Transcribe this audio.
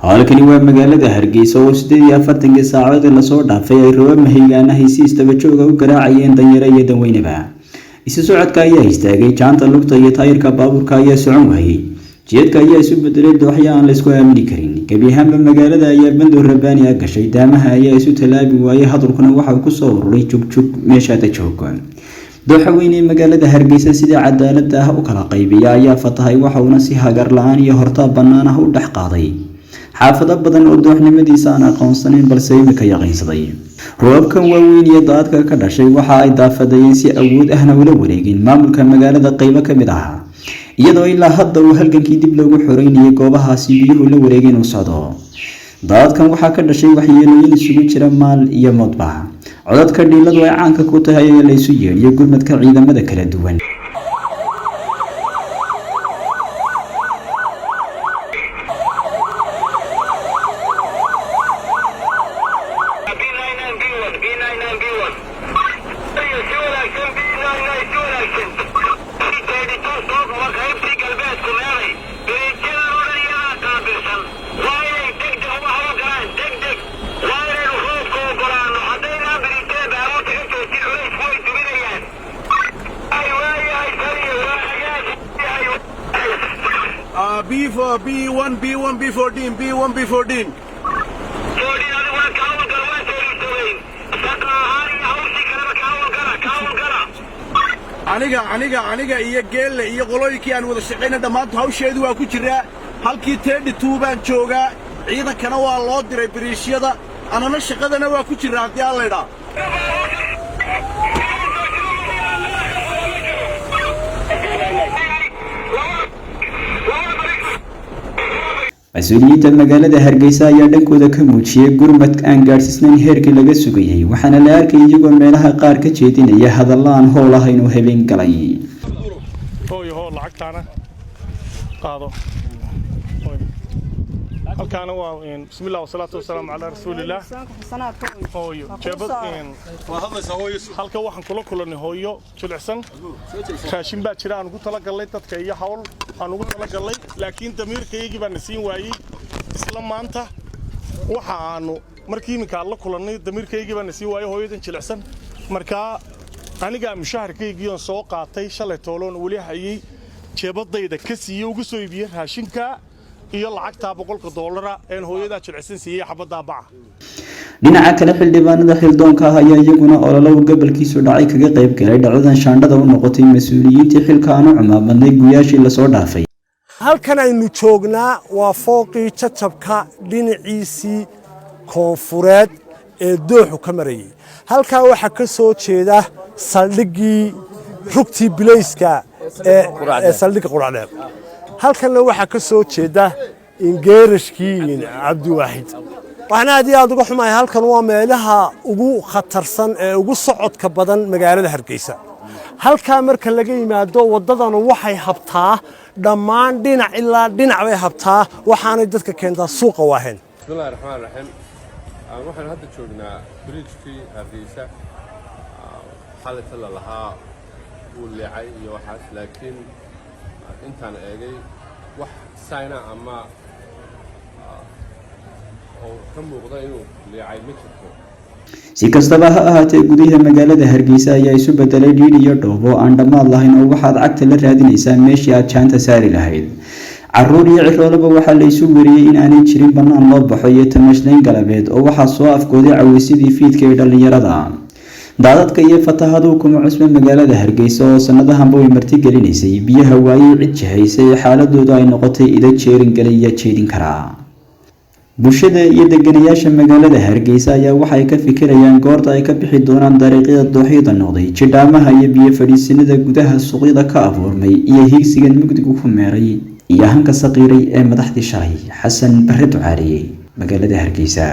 halkani waa magaalada Hargeysa oo 48 saacadood la soo dhaafay ay roobab mahigaana haysiis daba jooga u garaacayeen danyaro iyo danweynaba isu socodka ayaa istaagay jaanta lugta iyo taayirka baabuurka ayaa socon waayay jidka ayaa isu bedelay dooxyo aan la isku aamini karin gabi ahaanba magaalada ayaa bandoor rabaani ah gashay daamaha ayaa isu talaabi waayay hadalkuna waxa ku soo ururay jugjug meesha ta joogan dooxa weyn ee magaalada Hargeysa sidii cadaalad ah u kala qaybiya ayaa fatahay waxa uu si hagar la'aan iyo horta banaan ah u dhax qaaday xaafado badan oo dooxnimadiisa aan aqoonsaneyn balse imika yaqiinsaday roobkan waaweyn iyo daadka ka dhashay waxa ay daafadayeen si awood ahna ula wareegin maamulka magaalada qaybo ka mid ah iyadoo ilaa hadda uu halgankii dib loogu xoreynayay goobahaasi biyuhu la wareegeen u socdo daadkan waxa ka dhashay waxyeelooyin isugu jira maal iyo moodba codadka dhiiladu ay caanka ku tahay ee la isu yeedhiyo gurmadka ciidamada kala duwan B1, B14, B1, B14. aniga iyo geelle iyo qolooyinkii aan wada shaqeyna dhammaantu hawsheedu waa ku jiraa halkii 32 baan joogaa ciidankana waa loo diray bariishyada anana shaqadana waa ku jiraa haddii aan leedhaa مسؤولية magaalada Hargeysa ayaa dhankooda ka muujiyay gurmad aan gaarsiisnayn heerkii laga sugayay waxaana la arkay iyagoo meelaha qaar ka jeedinaya hadallo aan hool ahayn oo habeen galay hooyo lacagtaana qaado halkaana waa bismillaah wasalaatu wasalaamu calaa rasuulillah hooyo jeebad halka waxaan kula kulanay hooyo jilicsan raashin baa jira aan ugu talagalay dadka iyo hawl aan ugu talagalay laakiin damiirkaygii baan siin waayay isla maanta waxa aanu markii iminka la kulanay damiirkaygii baan siin waayay hooyadan jilicsan marka aniga mushaharkaygii oo soo qaatay shalay tooloon wali hayay jeebadayda ka siiyay ugu soo iibiyay raashinka iyo lacagta $100 ee hooyada jilicsan siiyay xabada baca dhinaca kale xildhibaanada xildoonka ah ayaa iyaguna ololaw gobolkiisu dhacay kaga qayb galay dhacdadan shaandhada u noqotay mas'uuliyiintii xilka aan u cumaamadnay guyaashii la soo dhaafay halkan aynu joognaa waa fooqii jajabka dhinaciisii koonfureed ee dooxu ka marayay halkaa waxa ka soo jeeda saldhigii rugtii bilayska ee saldhigga quraacdeed halkanna waxa ka soo jeeda ingeerashkii cabdiwaxid waxaan aad iyo aad uga xumahay halkan waa meelaha ugu khatarsan ee ugu socodka badan magaalada Hargeysa halka marka laga yimaado wadadan waxay habtaa dhammaan dhinac ilaa dhinac bay habtaa waxaanay dadka keentaa suuqa waaheen bismillaahir rahmaanir rahiim waxaan hadda joognaa bridge-kii Hargeysa xalata la lahaa uu leecay iyo waxaas laakiin intaan eegay wax sayna ama oo ka muuqda inuu leecay ma jirto si kastaba ha ahaatee gudaha magaalada Hargeysa ayaa isu bedelay dhiid iyo dhoobo aan dhamaad lahayn oo waxaad cagta la raadinaysaa meeshii aad jaanta saari lahayd caruur iyo ciroolaba waxaa la isu wariyay in aanay jirin banaan loo baxo iyo tamashlayn galabeed oo waxaa soo afkooday cawaysidii fiidka ee dhalinyarada daadadka iyo fatahadu kuma cusba magaalada Hargeysa oo sanadahanba way marti gelinaysay biyaha waayay cid jahaysay xaaladoodu ay noqotay ida jeerin galay iyo jeedin kara bulshada iyo deganayaasha magaalada Hargeysa ayaa waxay ka fikirayaan goorta ay ka bixi doonaan dariiqyada dooxyada noqday jidhaamaha iyo biyo fadhiisinada gudaha suuqyada ka abuurmay iyo hiigsigan mugdigu ku meeray iyo hanka saqiiray ee madaxdii shalay Xasan Barre Ducaaliye magaalada Hargeysa.